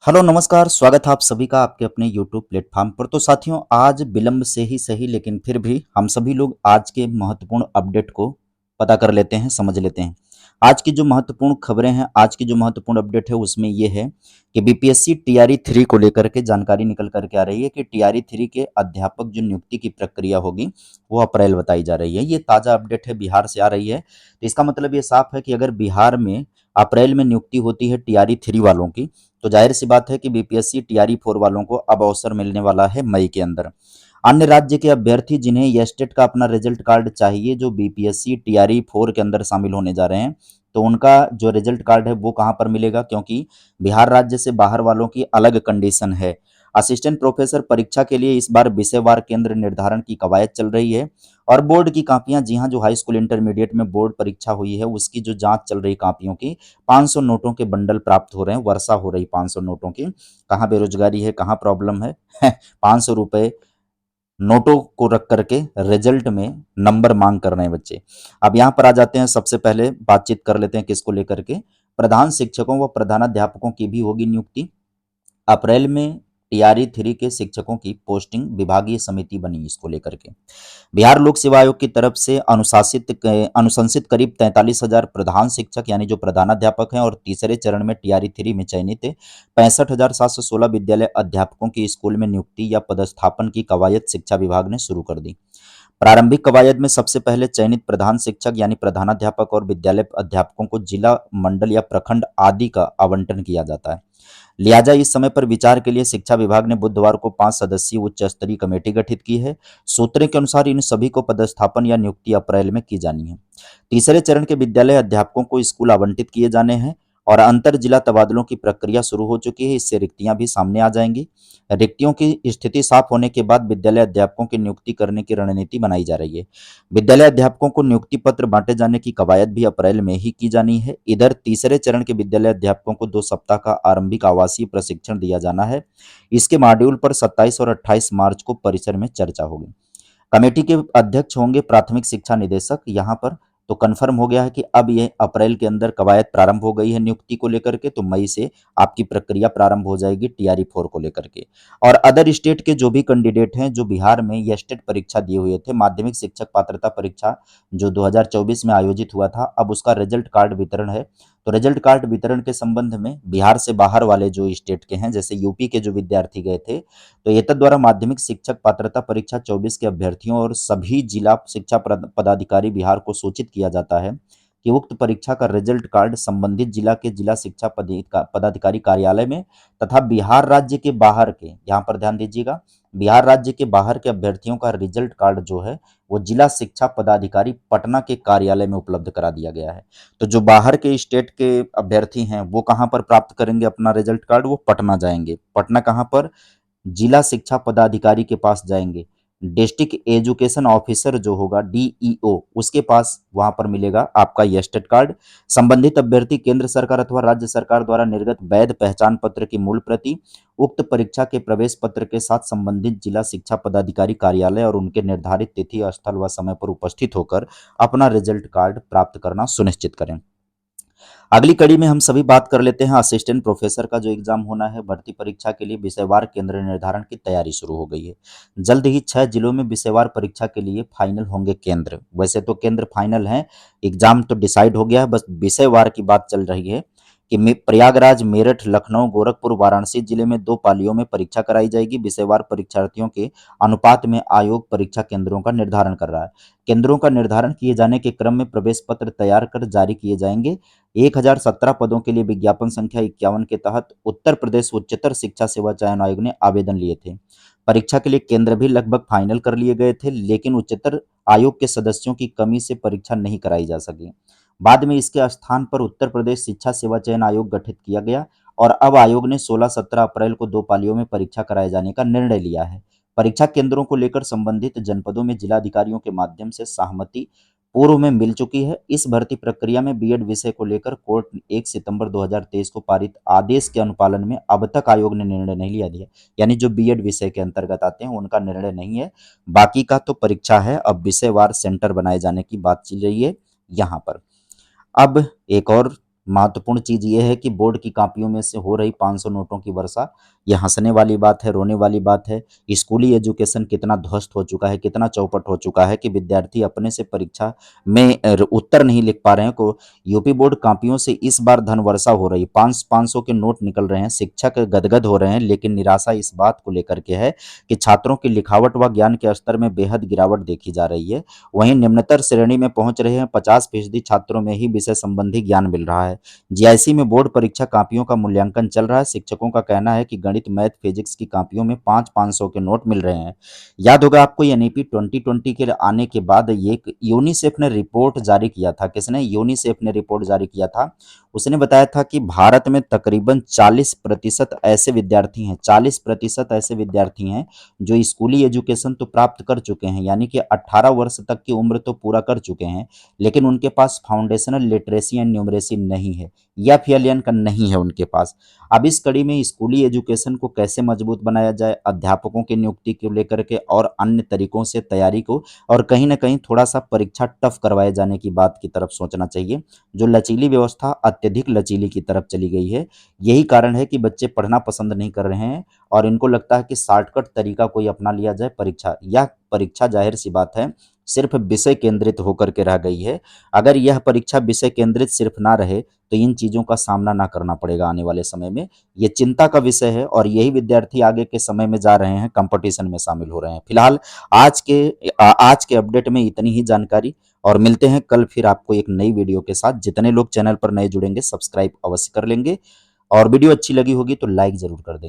Hello नमस्कार, स्वागत है आप सभी का आपके अपने यूट्यूब प्लेटफ़ॉर्म पर। तो साथियों, आज विलंब से ही सही लेकिन फिर भी हम सभी लोग आज के महत्वपूर्ण अपडेट को पता कर लेते हैं, समझ लेते हैं। आज की जो महत्वपूर्ण खबरें हैं, आज की जो महत्वपूर्ण अपडेट है उसमें ये है कि बीपीएससी टीआरई 3 को लेकर के जानकारी निकल कर के आ रही है कि टीआरई 3 के अध्यापक जो नियुक्ति की प्रक्रिया होगी, वो अप्रैल बताई जा रही है। ये ताज़ा अपडेट है, बिहार से आ रही है। तो इसका मतलब ये साफ है कि अगर बिहार में अप्रैल में नियुक्ति होती है टीआरई 3 वालों की, तो जाहिर-सी बात है कि बीपीएससी टीआरई 4 वालों को अब अवसर मिलने वाला है मई के अंदर। अन्य राज्य के अभ्यर्थी जिन्हें येस्टेट का अपना रिजल्ट कार्ड चाहिए, जो बीपीएससी टीआरई 4 के अंदर शामिल होने जा रहे हैं, तो उनका जो रिजल्ट कार्ड है वो कहाँ पर मिलेगा? क्योंकि बिहार राज्य से बाहर वालों की अलग कंडीशन है। असिस्टेंट प्रोफेसर परीक्षा के लिए इस बार विषयवार केंद्र निर्धारण की कवायद चल रही है और बोर्ड की कॉपियां, जी हाँ, जो हाई स्कूल इंटरमीडिएट में बोर्ड परीक्षा हुई है उसकी जो जांच चल रही कॉपियों की, 500 नोटों के बंडल प्राप्त हो रहे हैं, वर्षा हो रही 500 नोटों की। कहाँ बेरोजगारी है, कहाँ प्रॉब्लम है? 500 रुपए नोटों को रख करके रिजल्ट में नंबर मांग कर रहे हैं बच्चे। अब यहाँ पर आ जाते हैं, सबसे पहले बातचीत कर लेते हैं किसको लेकर के। प्रधान शिक्षकों व प्रधानाध्यापकों की भी होगी नियुक्ति। अप्रैल में टीआरई 3 के शिक्षकों की पोस्टिंग विभागीय समिति बनी इसको लेकर के। बिहार लोक सेवा आयोग की तरफ से अनुशंसित करीब 43,000 प्रधान शिक्षक यानी जो प्रधानाध्यापक हैं, और तीसरे चरण में टीआरई 3 में चयनित 65,716 विद्यालय अध्यापकों की स्कूल में नियुक्ति या पदस्थापन की कवायद शिक्षा विभाग ने शुरू कर दी। प्रारंभिक कवायद में सबसे पहले चयनित प्रधान शिक्षक यानी प्रधानाध्यापक और विद्यालय अध्यापकों को जिला, मंडल या प्रखंड आदि का आवंटन किया जाता है। लिहाजा इस समय पर विचार के लिए शिक्षा विभाग ने बुधवार को 5 सदस्यीय उच्च स्तरीय कमेटी गठित की है। सूत्रों के अनुसार इन सभी को पदस्थापन या नियुक्ति अप्रैल में की जानी है। तीसरे चरण के विद्यालय अध्यापकों को स्कूल आवंटित किए जाने हैं और अंतर जिला तबादलों की प्रक्रिया शुरू हो चुकी है। इससे रिक्तियां भी सामने आ जाएंगी। रिक्तियों की स्थिति साफ होने के बाद विद्यालय अध्यापकों की नियुक्ति करने की रणनीति बनाई जा रही है। विद्यालय अध्यापकों को नियुक्ति पत्र बांटे जाने की कवायद भी अप्रैल में ही की जानी है। इधर तीसरे चरण के विद्यालय अध्यापकों को 2 सप्ताह का आरंभिक आवासीय प्रशिक्षण दिया जाना है। इसके मॉड्यूल पर 27 और 28 मार्च को परिसर में चर्चा होगी। कमेटी के अध्यक्ष होंगे प्राथमिक शिक्षा निदेशक। यहाँ पर तो कन्फर्म हो गया है कि अब ये अप्रैल के अंदर कवायद प्रारंभ हो गई है नियुक्ति को लेकर के, तो मई से आपकी प्रक्रिया प्रारंभ हो जाएगी टीआरई 4 को लेकर के। और अदर स्टेट के जो भी कैंडिडेट हैं, जो बिहार में येस्टेट परीक्षा दिए हुए थे, माध्यमिक शिक्षक पात्रता परीक्षा जो 2024 में आयोजित हुआ था, अब उसका रिजल्ट कार्ड वितरण है। तो रिजल्ट कार्ड वितरण के संबंध में बिहार से बाहर वाले जो स्टेट के हैं, जैसे यूपी के जो विद्यार्थी गए थे, तो एतद द्वारा माध्यमिक शिक्षक पात्रता परीक्षा 24 के अभ्यर्थियों और सभी जिला शिक्षा पदाधिकारी बिहार को सूचित किया जाता है कि उक्त परीक्षा का रिजल्ट कार्ड संबंधित जिला के जिला शिक्षा पदाधिकारी कार्यालय में तथा बिहार राज्य के बाहर के, यहाँ पर ध्यान दीजिएगा, बिहार राज्य के बाहर के अभ्यर्थियों का रिजल्ट कार्ड जो है वो जिला शिक्षा पदाधिकारी पटना के कार्यालय में उपलब्ध करा दिया गया है। तो जो बाहर के स्टेट के अभ्यर्थी हैं वो कहाँ पर प्राप्त करेंगे अपना रिजल्ट कार्ड? वो पटना जाएंगे। पटना कहाँ पर? जिला शिक्षा पदाधिकारी के पास जाएंगे। डिस्ट्रिक्ट एजुकेशन ऑफिसर जो होगा डीईओ, उसके पास वहां पर मिलेगा आपका येस्टेट कार्ड। संबंधित अभ्यर्थी केंद्र सरकार अथवा राज्य सरकार द्वारा निर्गत वैध पहचान पत्र की मूल प्रति, उक्त परीक्षा के प्रवेश पत्र के साथ संबंधित जिला शिक्षा पदाधिकारी कार्यालय और उनके निर्धारित तिथि, स्थल व समय पर उपस्थित होकर अपना रिजल्ट कार्ड प्राप्त करना सुनिश्चित करें। अगली कड़ी में हम सभी बात कर लेते हैं असिस्टेंट प्रोफेसर का जो एग्जाम होना है भर्ती परीक्षा के लिए विषयवार केंद्र निर्धारण की तैयारी शुरू हो गई है। जल्द ही 6 जिलों में विषयवार परीक्षा के लिए फाइनल होंगे केंद्र। वैसे तो केंद्र फाइनल है, एग्जाम तो डिसाइड हो गया है, बस विषयवार की बात चल रही है कि प्रयागराज, मेरठ, लखनऊ, गोरखपुर, वाराणसी जिले में 2 पालियों में परीक्षा कराई जाएगी। विषयवार परीक्षार्थियों के अनुपात में आयोग परीक्षा केंद्रों का निर्धारण कर रहा है। केंद्रों का निर्धारण किए जाने के क्रम में प्रवेश पत्र तैयार कर जारी किए जाएंगे। 1017 पदों के लिए विज्ञापन संख्या 51 के तहत उत्तर प्रदेश उच्चतर शिक्षा सेवा चयन आयोग ने आवेदन लिए थे। परीक्षा के लिए केंद्र भी लगभग फाइनल कर लिए गए थे, लेकिन उच्चतर आयोग के सदस्यों की कमी से परीक्षा नहीं कराई जा सकी। बाद में इसके स्थान पर उत्तर प्रदेश शिक्षा सेवा चयन आयोग गठित किया गया और अब आयोग ने 16-17 अप्रैल को 2 पालियों में परीक्षा कराए जाने का निर्णय लिया है। परीक्षा केंद्रों को लेकर संबंधित जनपदों में जिलाधिकारियों के माध्यम से सहमति पूर्व में मिल चुकी है। इस भर्ती प्रक्रिया में बीएड विषय को लेकर कोर्ट 1 सितंबर 2023 को पारित आदेश के अनुपालन में अब तक आयोग ने निर्णय नहीं लिया है। यानी जो बीएड विषय के अंतर्गत आते हैं उनका निर्णय नहीं है, बाकी का तो परीक्षा है। अब विषयवार सेंटर बनाए जाने की बात चल रही है यहाँ पर। अब एक और महत्वपूर्ण चीज़ ये है कि बोर्ड की कॉपियों में से हो रही 500 नोटों की वर्षा, ये हँसने वाली बात है, रोने वाली बात है। स्कूली एजुकेशन कितना ध्वस्त हो चुका है, कितना चौपट हो चुका है कि विद्यार्थी अपने से परीक्षा में उत्तर नहीं लिख पा रहे हैं। को यूपी बोर्ड कॉपियों से इस बार धन वर्षा हो रही, 500 के नोट निकल रहे हैं, शिक्षक गदगद हो रहे हैं, लेकिन निराशा इस बात को लेकर के है कि छात्रों की लिखावट व ज्ञान के स्तर में बेहद गिरावट देखी जा रही है। वहीं निम्नतर श्रेणी में पहुंच रहे हैं 50% छात्रों में ही विषय संबंधी ज्ञान मिल रहा है। जीआईसी में बोर्ड परीक्षा कॉपियों का मूल्यांकन चल रहा है। शिक्षकों का कहना है कि गणित, मैथ, फिजिक्स की कॉपियों में 500 के नोट मिल रहे हैं। याद होगा आपको एनईपी 2020 के आने के बाद ये यूनिसेफ ने रिपोर्ट जारी किया था। किसने? यूनिसेफ ने रिपोर्ट जारी किया था। उसने बताया था कि भारत में तकरीबन 40% ऐसे विद्यार्थी हैं, 40% ऐसे विद्यार्थी हैं जो स्कूली एजुकेशन तो प्राप्त कर चुके हैं, यानी कि 18 वर्ष तक की उम्र तो पूरा कर चुके हैं, लेकिन उनके पास फाउंडेशनल लिटरेसी एंड न्यूमरेसी नहीं है, या फिर का नहीं है उनके पास। अब इस कड़ी में स्कूली एजुकेशन को कैसे मजबूत बनाया जाए, अध्यापकों की नियुक्ति को लेकर के और अन्य तरीकों से तैयारी को, और कहीं ना कहीं थोड़ा सा परीक्षा टफ करवाए जाने की बात की तरफ सोचना चाहिए। जो लचीली व्यवस्था अत्यधिक लचीली की तरफ चली गई है, यही कारण है कि बच्चे पढ़ना पसंद नहीं कर रहे हैं और इनको लगता है कि शॉर्टकट तरीका कोई अपना लिया जाए। परीक्षा, यह परीक्षा जाहिर सी बात है सिर्फ विषय केंद्रित होकर के रह गई है। अगर यह परीक्षा विषय केंद्रित सिर्फ ना रहे तो इन चीज़ों का सामना ना करना पड़ेगा आने वाले समय में। ये चिंता का विषय है और यही विद्यार्थी आगे के समय में जा रहे हैं, कंपटीशन में शामिल हो रहे हैं। फिलहाल आज के अपडेट में इतनी ही जानकारी, और मिलते हैं कल फिर आपको एक नई वीडियो के साथ। जितने लोग चैनल पर नए जुड़ेंगे सब्सक्राइब अवश्य कर लेंगे, और वीडियो अच्छी लगी होगी तो लाइक ज़रूर कर देंगे।